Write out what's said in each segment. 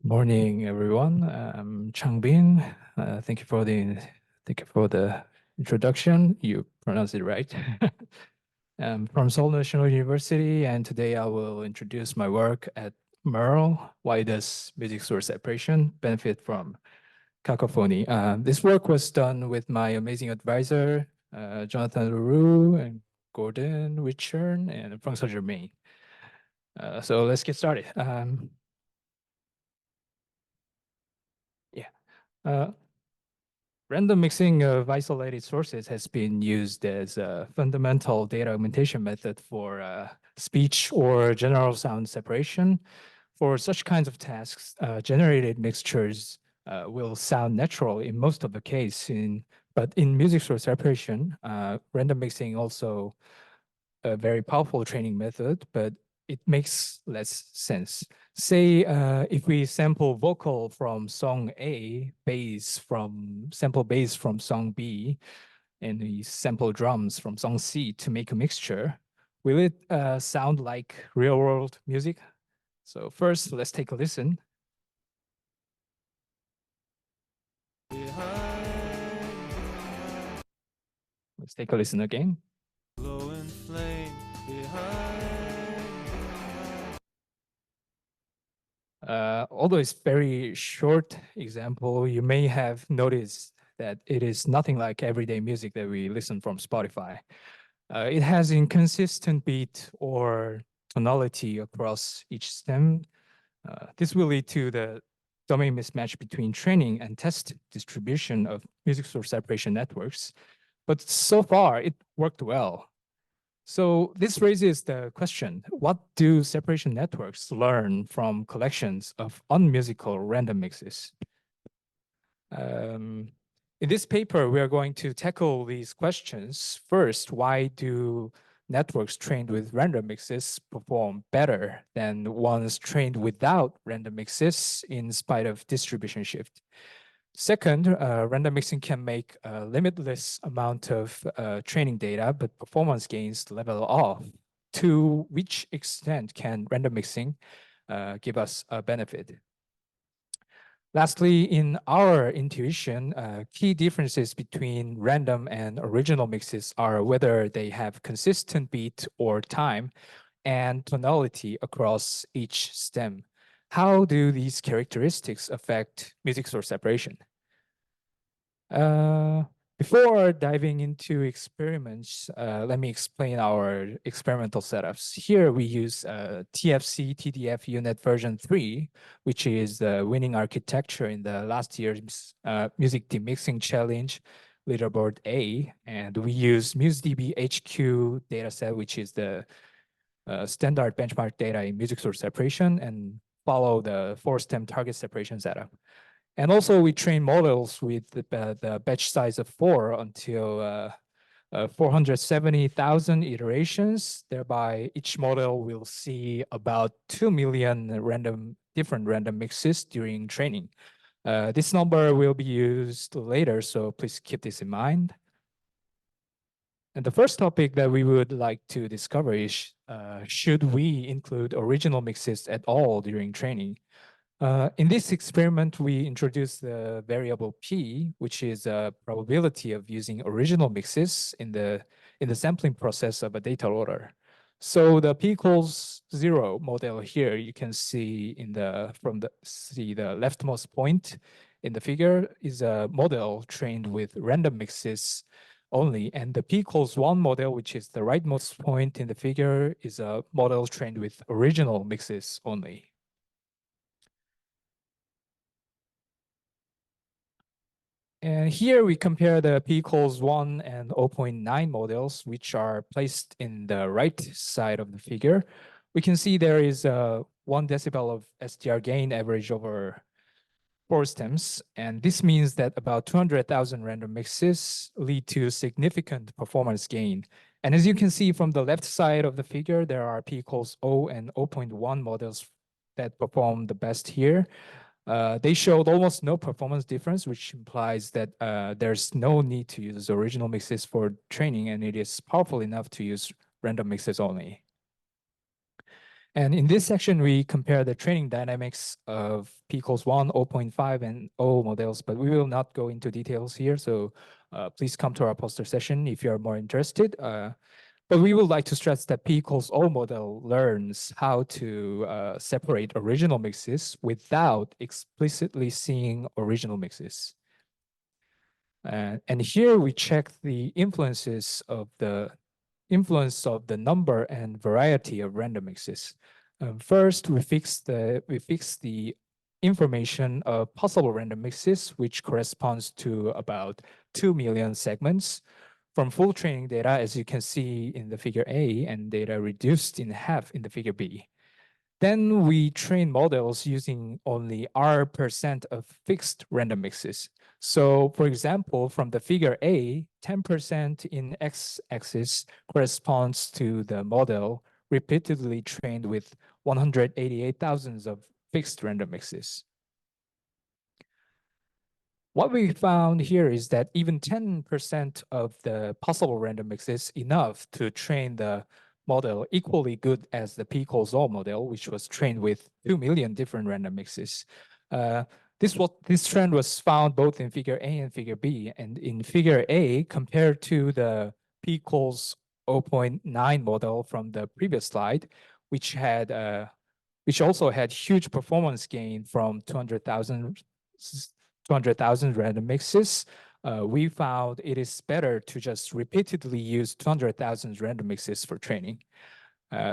Morning, everyone. I'm Chang-Bin. Thank you for the introduction. You pronounced it right. I'm from Seoul National University, and today I will introduce my work at Merle. Why does music source separation benefit from cacophony? This work was done with my amazing advisor, Jonathan Roux and Gordon Wichern and François Germain. So let's get started. Yeah. Uh, Random mixing of isolated sources has been used as a fundamental data augmentation method for speech or general sound separation. For such kinds of tasks, generated mixtures will sound natural in most of the case. But in music source separation, random mixing also a very powerful training method, but it makes less sense. Say if we sample vocal from song A, sample bass from song B, and we sample drums from song C to make a mixture, will it sound like real world music? So first, let's take a listen. Let's take a listen again. Although it's very short example, you may have noticed that it is nothing like everyday music that we listen from Spotify. It has inconsistent beat or tonality across each stem. This will lead to the domain mismatch between training and test distribution of music source separation networks. But so far, it worked well. So this raises the question, what do separation networks learn from collections of unmusical random mixes? In this paper, we are going to tackle these questions. First, why do networks trained with random mixes perform better than ones trained without random mixes in spite of distribution shift? Second, random mixing can make a limitless amount of training data, but performance gains level off. To which extent can random mixing give us a benefit? Lastly, in our intuition, key differences between random and original mixes are whether they have consistent beat or time and tonality across each stem. How do these characteristics affect music source separation? Before diving into experiments, let me explain our experimental setups. Here we use TFC TDF unit version 3, which is the winning architecture in the last year's Music Demixing Challenge leaderboard A. And we use MuseDB HQ dataset, which is the standard benchmark data in music source separation, and follow the 4-stem target separation setup. And also we train models with the batch size of 4 until 470,000 iterations. Thereby, each model will see about 2 million different random mixes during training. This number will be used later, so please keep this in mind. And the first topic that we would like to discover is, should we include original mixes at all during training? In this experiment, we introduced the variable p, which is a probability of using original mixes in the sampling process of a data loader. So the p equals 0 model here, you can see the leftmost point in the figure is a model trained with random mixes only, and the p equals 1 model, which is the rightmost point in the figure, is a model trained with original mixes only. And here we compare the p equals 1 and 0.9 models, which are placed in the right side of the figure. We can see there is 1 decibel of SDR gain average over 4 stems. And this means that about 200,000 random mixes lead to significant performance gain. And as you can see from the left side of the figure, there are p equals 0 and 0.1 models that perform the best here. They showed almost no performance difference, which implies that there's no need to use original mixes for training, and it is powerful enough to use random mixes only. And in this section, we compare the training dynamics of P equals 1, 0.5, and O models, but we will not go into details here. So please come to our poster session if you're more interested. But we would like to stress that P equals O model learns how to separate original mixes without explicitly seeing original mixes. And here we check the influence of the number and variety of random mixes. First, we fix the information of possible random mixes, which corresponds to about 2 million segments from full training data, as you can see in the figure A, and data reduced in half in the figure B. Then we train models using only R% of fixed random mixes. So for example, from the figure A, 10% in x-axis corresponds to the model repeatedly trained with 188,000 of fixed random mixes. What we found here is that even 10% of the possible random mix is enough to train the model equally good as the P equals O model, which was trained with 2 million different random mixes. This trend was found both in figure A and figure B. And in figure A, compared to the P equals 0.9 model from the previous slide, which also had huge performance gain from 200,000 random mixes, we found it is better to just repeatedly use 200,000 random mixes for training.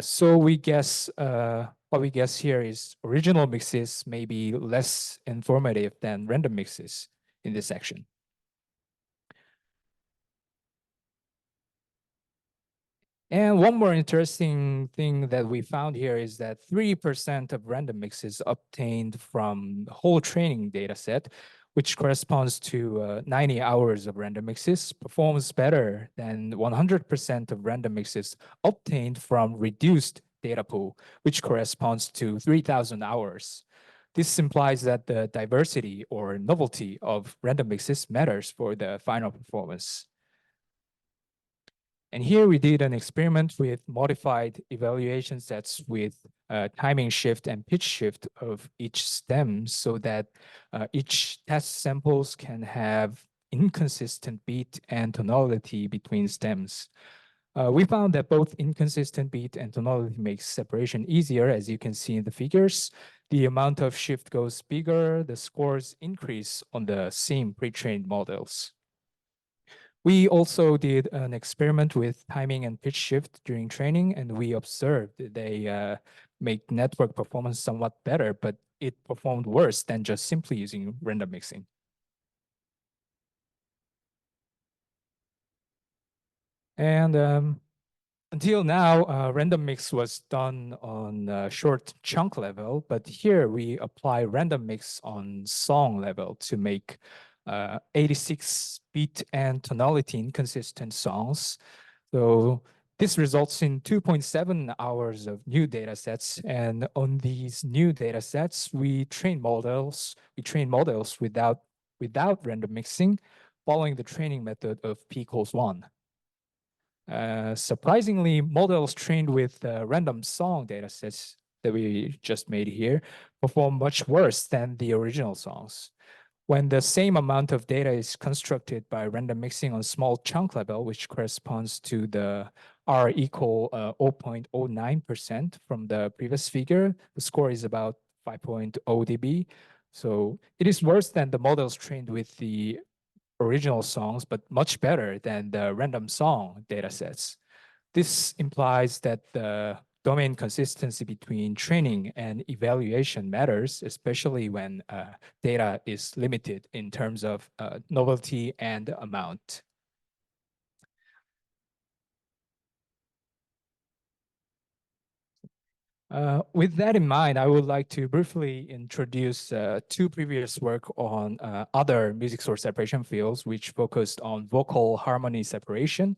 So we guess, what we guess here is original mixes may be less informative than random mixes in this section. And one more interesting thing that we found here is that 3% of random mixes obtained from the whole training data set, which corresponds to 90 hours of random mixes, performs better than 100% of random mixes obtained from reduced data pool, which corresponds to 3,000 hours. This implies that the diversity or novelty of random mixes matters for the final performance. And here we did an experiment with modified evaluation sets with timing shift and pitch shift of each stem so that each test samples can have inconsistent beat and tonality between stems. We found that both inconsistent beat and tonality makes separation easier, as you can see in the figures. The amount of shift goes bigger, the scores increase on the same pre-trained models. We also did an experiment with timing and pitch shift during training, and we observed they make network performance somewhat better, but it performed worse than just simply using random mixing. And until now, random mix was done on a short chunk level, but here we apply random mix on song level to make 86 beat and tonality inconsistent songs. So this results in 2.7 hours of new data sets. And on these new data sets, we train models without random mixing, following the training method of P equals 1. Surprisingly, models trained with random song datasets that we just made here perform much worse than the original songs. When the same amount of data is constructed by random mixing on small chunk level, which corresponds to the R equal 0.09% from the previous figure, the score is about 5.0 dB. So it is worse than the models trained with the original songs, but much better than the random song datasets. This implies that the domain consistency between training and evaluation matters, especially when data is limited in terms of novelty and amount. With that in mind, I would like to briefly introduce two previous work on other music source separation fields, which focused on vocal harmony separation.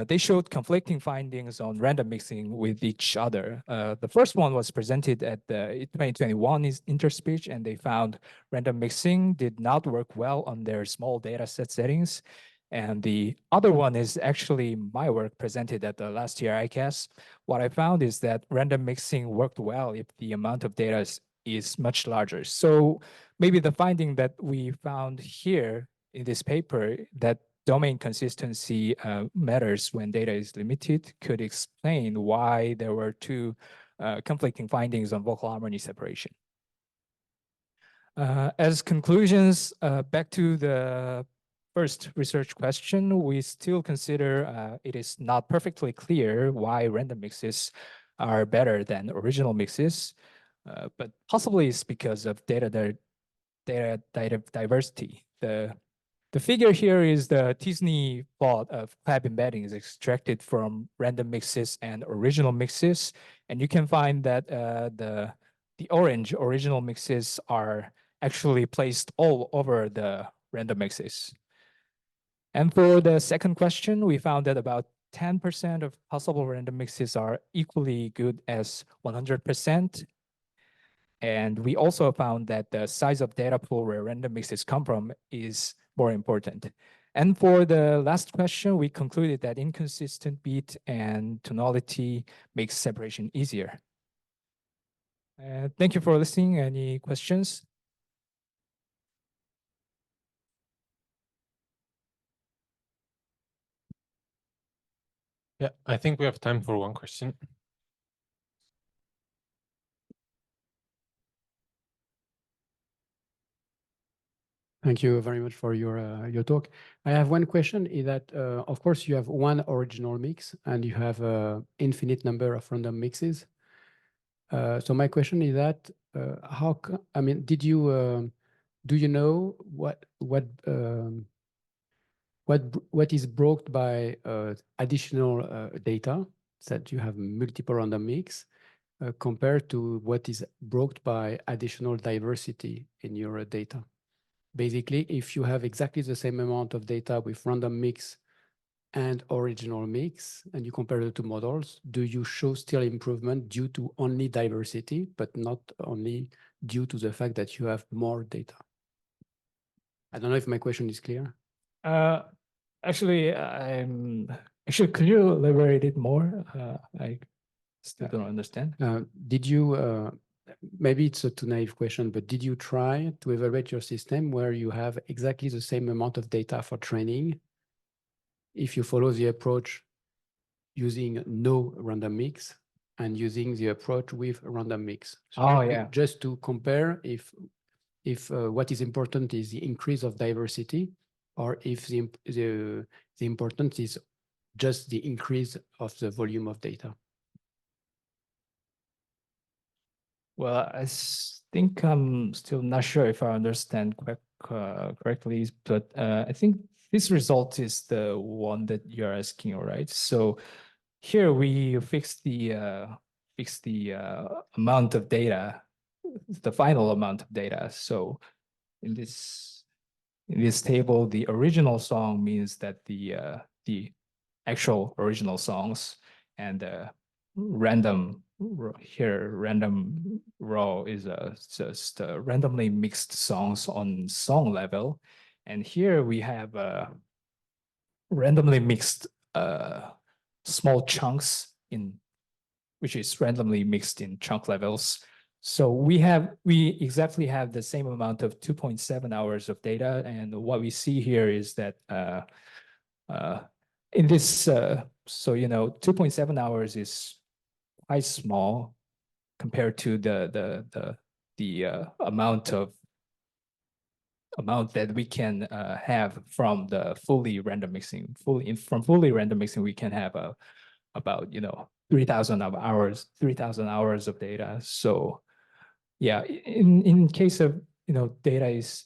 They showed conflicting findings on random mixing with each other. The first one was presented at the 2021 Interspeech, and they found random mixing did not work well on their small data set settings. And the other one is actually my work presented at the last year ICAS. What I found is that random mixing worked well if the amount of data is much larger. So maybe the finding that we found here in this paper, that domain consistency matters when data is limited, could explain why there were two conflicting findings on vocal harmony separation. As conclusions, back to the first research question, we still consider it is not perfectly clear why random mixes are better than original mixes, but possibly it's because of data diversity. The figure here is the t-SNE plot of clap embedding is extracted from random mixes and original mixes, and you can find that the orange original mixes are actually placed all over the random mixes. And for the second question, we found that about 10% of possible random mixes are equally good as 100%. And we also found that the size of data pool where random mixes come from is more important. And for the last question, we concluded that inconsistent beat and tonality makes separation easier. Thank you for listening. Any questions? Yeah, I think we have time for one question. Thank you very much for your talk. I have one question, is that, of course, you have one original mix and you have an infinite number of random mixes. So my question is that, I mean, do you know what is brought by additional data, that you have multiple random mix, compared to what is brought by additional diversity in your data? Basically, if you have exactly the same amount of data with random mix and original mix, and you compare the two models, do you show still improvement due to only diversity, but not only due to the fact that you have more data? I don't know if my question is clear. Actually, could you elaborate it more? I still don't understand. Did you, maybe it's a too naive question, but did you try to evaluate your system where you have exactly the same amount of data for training if you follow the approach using no random mix and using the approach with random mix? So just to compare if what is important is the increase of diversity, or if the important is just the increase of the volume of data. Well, I think I'm still not sure if I understand correctly, but I think this result is the one that you're asking, all right? So here we fix the amount of data, the final amount of data. So in this table, the original song means that the actual original songs, and random row is just randomly mixed songs on song level, and here we have randomly mixed small chunks which is randomly mixed in chunk levels. So we exactly have the same amount of 2.7 hours of data, and what we see here is that in this, so 2.7 hours is quite small compared to the amount that we can have from the fully random mixing. From fully random mixing, we can have about 3,000 hours of data. So yeah, in case of data is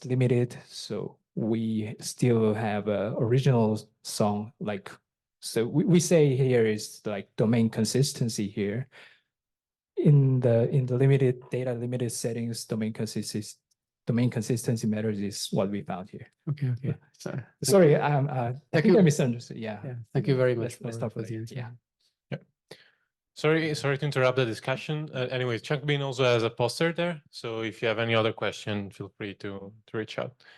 limited, so we still have a original song, like, so we say here is like domain consistency here. In the limited settings, domain consistency matters is what we found here. Okay. Sorry, I think I misunderstood. Yeah. Thank you very much. Let's stop for the answer. Yeah. Sorry to interrupt the discussion. Anyways, Chang-Bin also has a poster there. So if you have any other question, feel free to reach out.